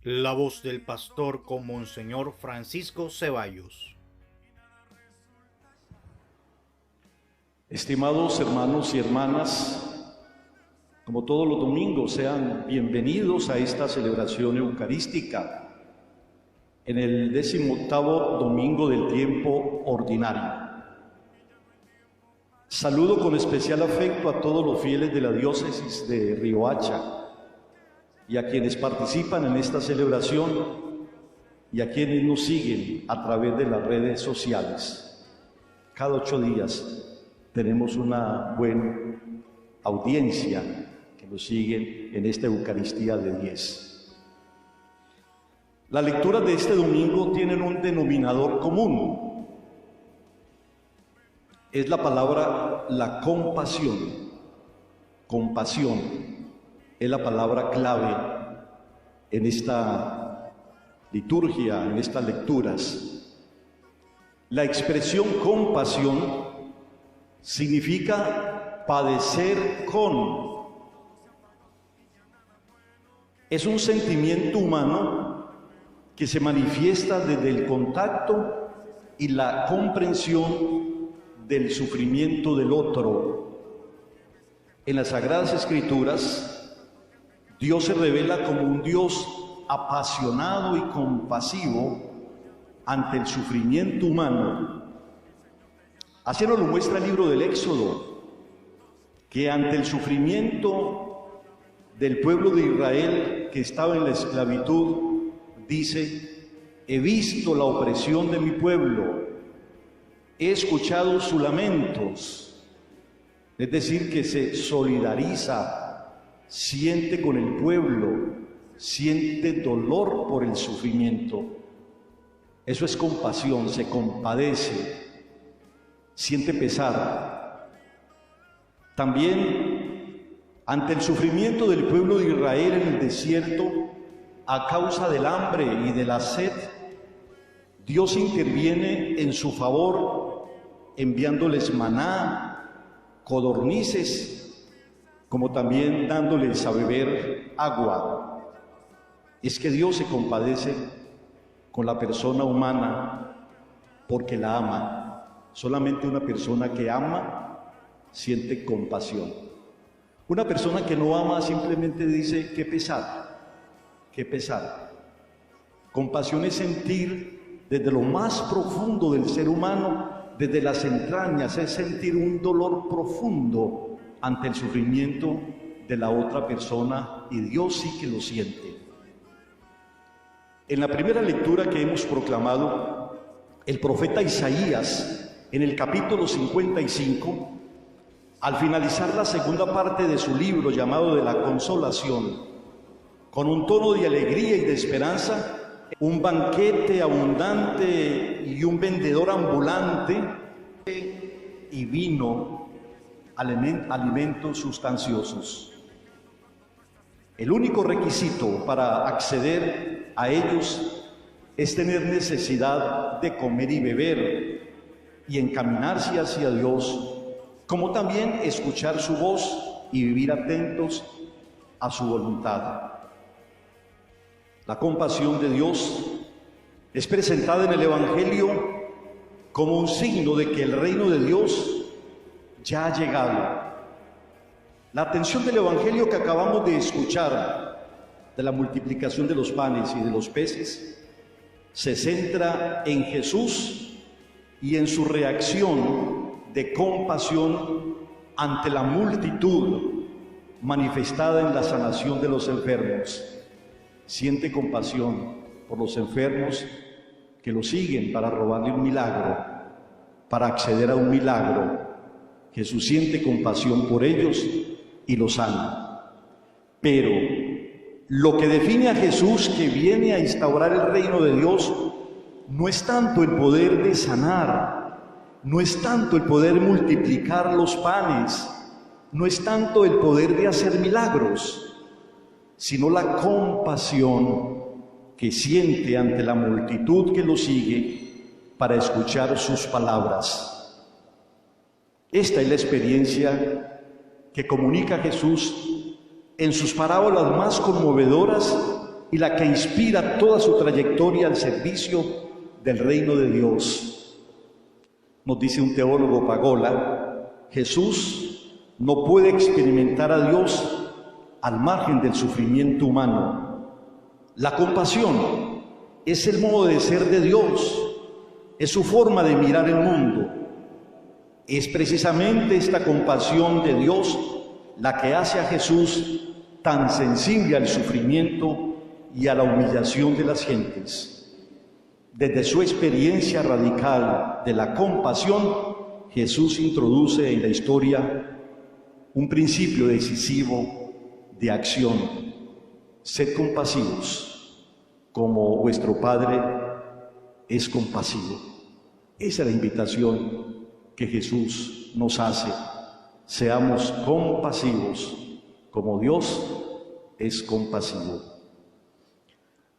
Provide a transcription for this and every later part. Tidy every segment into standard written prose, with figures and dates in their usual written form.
La voz del pastor con Monseñor Francisco Ceballos. Estimados hermanos y hermanas, como todos los domingos, sean bienvenidos a esta celebración eucarística en el 18º domingo del tiempo ordinario. Saludo con especial afecto a todos los fieles de la diócesis de Riohacha y a quienes participan en esta celebración y a quienes nos siguen a través de las redes sociales. Cada 8 días tenemos una buena audiencia que nos sigue en esta Eucaristía de 10. Las lecturas de este domingo tienen un denominador común. Es la palabra la compasión. Compasión es la palabra clave en esta liturgia, en estas lecturas. La expresión compasión significa padecer con. Es un sentimiento humano que se manifiesta desde el contacto y la comprensión del sufrimiento del otro. En las Sagradas Escrituras, Dios se revela como un Dios apasionado y compasivo ante el sufrimiento humano. Así nos lo muestra el libro del Éxodo, que ante el sufrimiento del pueblo de Israel que estaba en la esclavitud, dice: he visto la opresión de mi pueblo, he escuchado sus lamentos. Es decir, que se solidariza, siente con el pueblo, siente dolor por el sufrimiento. Eso es compasión, se compadece, siente pesar. También ante el sufrimiento del pueblo de Israel en el desierto, a causa del hambre y de la sed, Dios interviene en su favor, enviándoles maná, codornices, como también dándoles a beber agua. Es que Dios se compadece con la persona humana porque la ama. Solamente una persona que ama siente compasión. Una persona que no ama simplemente dice: qué pesar, qué pesar. Compasión es sentir desde lo más profundo del ser humano, desde las entrañas, es sentir un dolor profundo ante el sufrimiento de la otra persona, y Dios sí que lo siente. En la primera lectura que hemos proclamado, el profeta Isaías, en el capítulo 55, al finalizar la segunda parte de su libro llamado de la Consolación, con un tono de alegría y de esperanza, un banquete abundante y un vendedor ambulante y vino, alimentos sustanciosos. El único requisito para acceder a ellos es tener necesidad de comer y beber y encaminarse hacia Dios, como también escuchar su voz y vivir atentos a su voluntad. La compasión de Dios es presentada en el Evangelio como un signo de que el reino de Dios ya ha llegado. La atención del Evangelio que acabamos de escuchar, de la multiplicación de los panes y de los peces, se centra en Jesús y en su reacción de compasión ante la multitud manifestada en la sanación de los enfermos. Siente compasión por los enfermos que lo siguen para robarle un milagro, para acceder a un milagro. Jesús siente compasión por ellos y los sana. Pero lo que define a Jesús, que viene a instaurar el reino de Dios, no es tanto el poder de sanar, no es tanto el poder multiplicar los panes, no es tanto el poder de hacer milagros, sino la compasión que siente ante la multitud que lo sigue para escuchar sus palabras. Esta es la experiencia que comunica Jesús en sus parábolas más conmovedoras y la que inspira toda su trayectoria al servicio del reino de Dios. Nos dice un teólogo Pagola, Jesús no puede experimentar a Dios al margen del sufrimiento humano. La compasión es el modo de ser de Dios, es su forma de mirar el mundo. Es precisamente esta compasión de Dios la que hace a Jesús tan sensible al sufrimiento y a la humillación de las gentes. Desde su experiencia radical de la compasión, Jesús introduce en la historia un principio decisivo de acción. Sed compasivos, como vuestro Padre es compasivo. Esa es la invitación que Jesús nos hace. Seamos compasivos, como Dios es compasivo.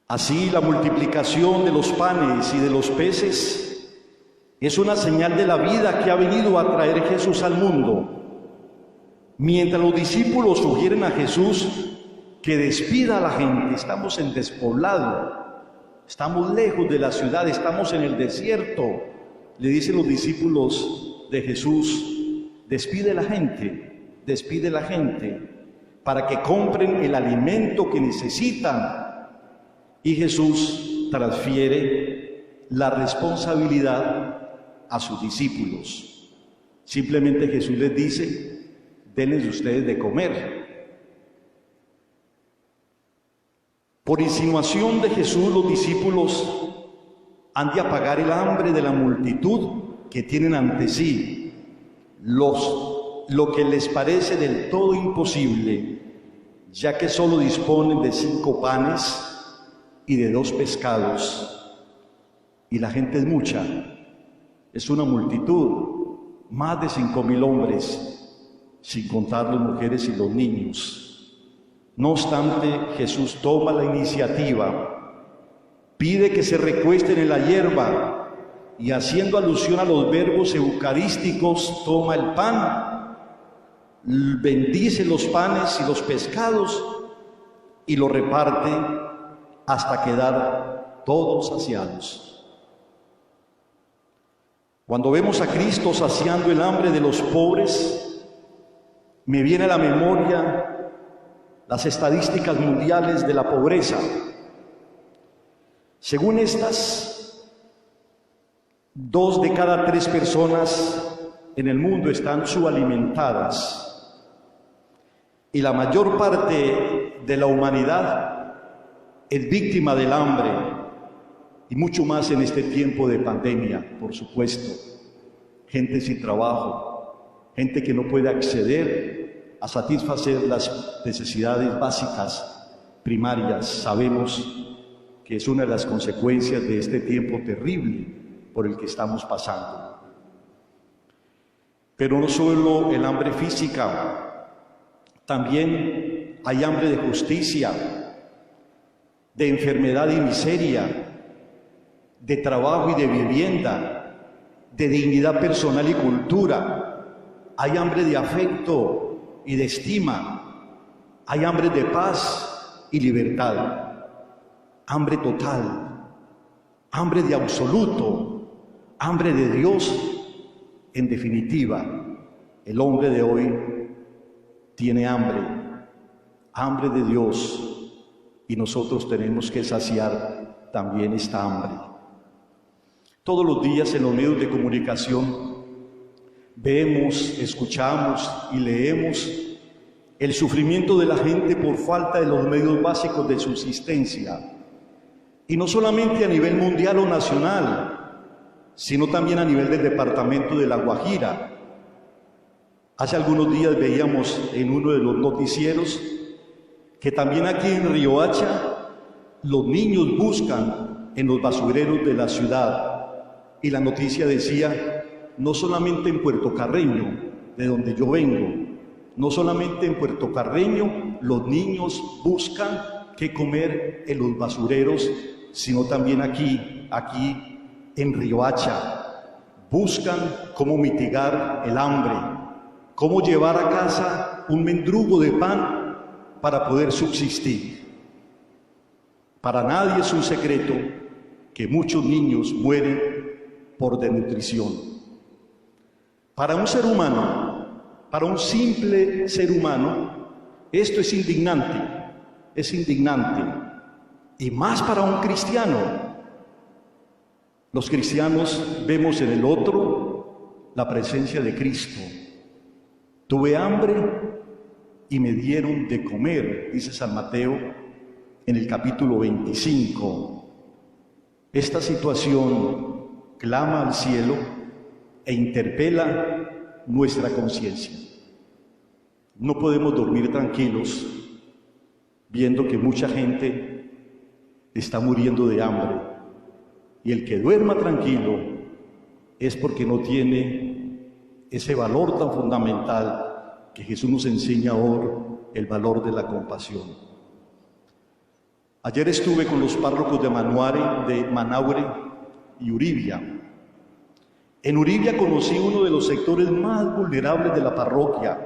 Así, la multiplicación de los panes y de los peces es una señal de la vida que ha venido a traer Jesús al mundo. Mientras los discípulos sugieren a Jesús que despida a la gente, estamos en despoblado, estamos lejos de la ciudad, estamos en el desierto, le dicen los discípulos de Jesús, despide a la gente para que compren el alimento que necesitan. Y Jesús transfiere la responsabilidad a sus discípulos. Simplemente Jesús les dice, denles ustedes de comer. Por insinuación de Jesús, los discípulos han de apagar el hambre de la multitud que tienen ante sí, lo que les parece del todo imposible, ya que solo disponen de 5 panes y de 2 pescados, y la gente es mucha, es una multitud, más de 5.000 hombres, sin contar las mujeres y los niños. No obstante, Jesús toma la iniciativa, pide que se recuesten en la hierba, y haciendo alusión a los verbos eucarísticos, toma el pan, bendice los panes y los pescados, y lo reparte hasta quedar todos saciados. Cuando vemos a Cristo saciando el hambre de los pobres, me viene a la memoria las estadísticas mundiales de la pobreza. Según estas, 2 de cada 3 personas en el mundo están subalimentadas, y la mayor parte de la humanidad es víctima del hambre, y mucho más en este tiempo de pandemia, por supuesto. Gente sin trabajo, gente que no puede acceder a satisfacer las necesidades básicas, primarias. Sabemos que es una de las consecuencias de este tiempo terrible por el que estamos pasando. Pero no solo el hambre física, también hay hambre de justicia, de enfermedad y miseria, de trabajo y de vivienda, de dignidad personal y cultura. Hay hambre de afecto y de estima. Hay hambre de paz y libertad. Hambre total, hambre de absoluto, hambre de Dios. En definitiva, el hombre de hoy tiene hambre de Dios. Y nosotros tenemos que saciar también esta hambre. Todos los días en los medios de comunicación vemos, escuchamos y leemos el sufrimiento de la gente por falta de los medios básicos de subsistencia. Y no solamente a nivel mundial o nacional, sino también a nivel del departamento de La Guajira. Hace algunos días veíamos en uno de los noticieros que también aquí en Riohacha los niños buscan en los basureros de la ciudad. Y la noticia decía, no solamente en Puerto Carreño, de donde yo vengo, no solamente en Puerto Carreño los niños buscan qué comer en los basureros, sino también aquí en Riohacha. Buscan cómo mitigar el hambre, cómo llevar a casa un mendrugo de pan para poder subsistir. Para nadie es un secreto que muchos niños mueren por desnutrición. Para un ser humano, para un simple ser humano, esto es indignante, y más para un cristiano. Los cristianos vemos en el otro la presencia de Cristo. Tuve hambre y me dieron de comer, dice San Mateo en el capítulo 25. Esta situación clama al cielo e interpela nuestra conciencia. No podemos dormir tranquilos viendo que mucha gente está muriendo de hambre, y el que duerma tranquilo es porque no tiene ese valor tan fundamental que Jesús nos enseña ahora, el valor de la compasión. Ayer estuve con los párrocos de Manaure y Uribia. En Uribia conocí uno de los sectores más vulnerables de la parroquia.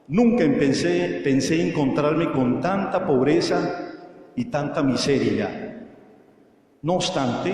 Nunca pensé encontrarme con tanta pobreza y tanta miseria. No obstante,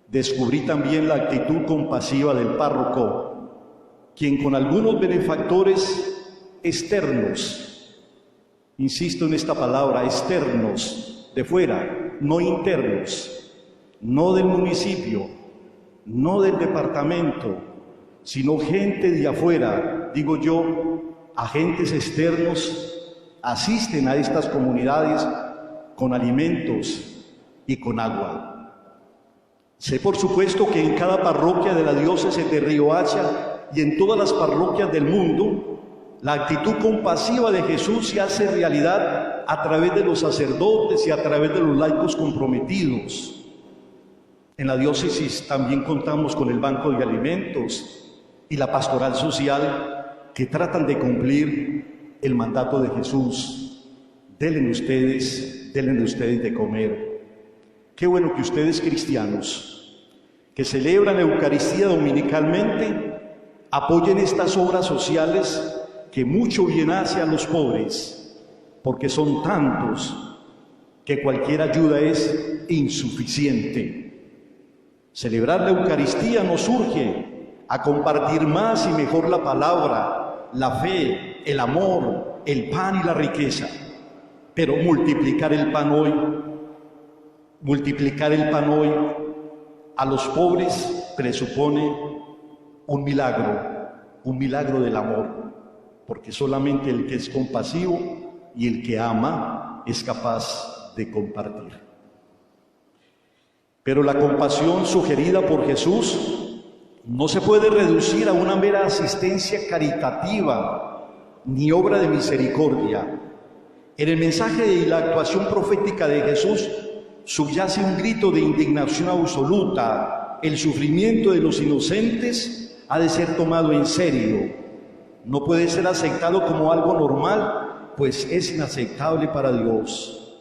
descubrí también la actitud compasiva del párroco, quien con algunos benefactores externos, insisto en esta palabra, externos, de fuera, no internos, no del municipio, no del departamento, sino gente de afuera, digo yo, agentes externos, asisten a estas comunidades con alimentos y con agua. Sé por supuesto que en cada parroquia de la diócesis de Riohacha y en todas las parroquias del mundo, la actitud compasiva de Jesús se hace realidad a través de los sacerdotes y a través de los laicos comprometidos. En la diócesis también contamos con el Banco de Alimentos y la Pastoral Social, que tratan de cumplir el mandato de Jesús. Denle ustedes de comer. Qué bueno que ustedes, cristianos, que celebran la Eucaristía dominicalmente, apoyen estas obras sociales que mucho bien hace a los pobres, porque son tantos que cualquier ayuda es insuficiente. Celebrar la Eucaristía nos urge a compartir más y mejor la palabra, la fe, el amor, el pan y la riqueza. Pero multiplicar el pan hoy a los pobres presupone un milagro del amor, porque solamente el que es compasivo y el que ama es capaz de compartir. Pero la compasión sugerida por Jesús no se puede reducir a una mera asistencia caritativa ni obra de misericordia. En el mensaje y la actuación profética de Jesús subyace un grito de indignación absoluta. El sufrimiento de los inocentes ha de ser tomado en serio. No puede ser aceptado como algo normal, pues es inaceptable para Dios.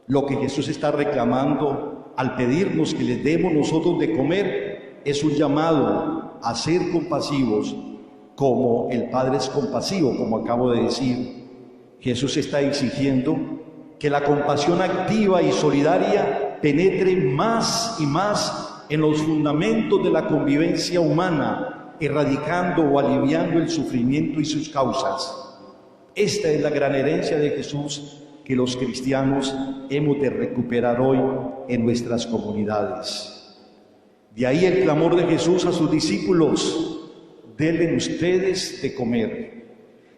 Lo que Jesús está reclamando al pedirnos que les demos nosotros de comer es un llamado a ser compasivos, como el Padre es compasivo, como acabo de decir. Jesús está exigiendo que la compasión activa y solidaria penetre más y más en los fundamentos de la convivencia humana, erradicando o aliviando el sufrimiento y sus causas. Esta es la gran herencia de Jesús que los cristianos hemos de recuperar hoy en nuestras comunidades. De ahí el clamor de Jesús a sus discípulos: denle ustedes de comer.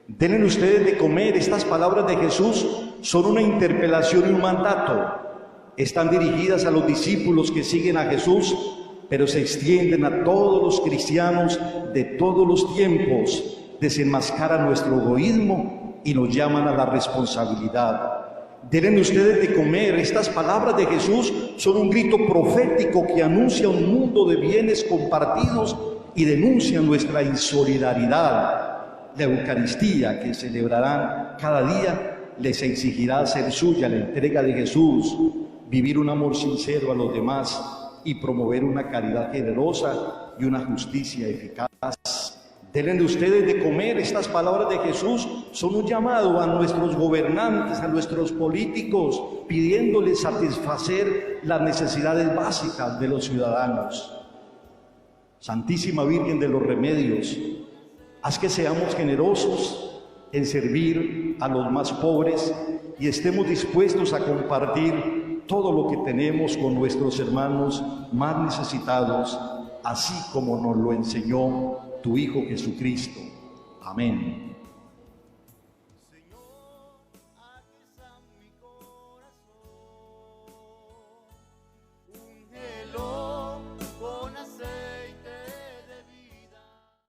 Denle ustedes de comer. Estas palabras de Jesús son una interpelación y un mandato. Están dirigidas a los discípulos que siguen a Jesús, pero se extienden a todos los cristianos de todos los tiempos. Desenmascaran nuestro egoísmo y nos llaman a la responsabilidad. Denle ustedes de comer. Estas palabras de Jesús son un grito profético que anuncia un mundo de bienes compartidos y denuncia nuestra insolidaridad. La Eucaristía que celebrarán cada día les exigirá hacer suya la entrega de Jesús, vivir un amor sincero a los demás y promover una caridad generosa y una justicia eficaz. Denle ustedes de comer. Estas palabras de Jesús son un llamado a nuestros gobernantes, a nuestros políticos, pidiéndoles satisfacer las necesidades básicas de los ciudadanos. Santísima Virgen de los Remedios, haz que seamos generosos en servir a los más pobres y estemos dispuestos a compartir todo lo que tenemos con nuestros hermanos más necesitados, así como nos lo enseñó tu Hijo Jesucristo. Amén.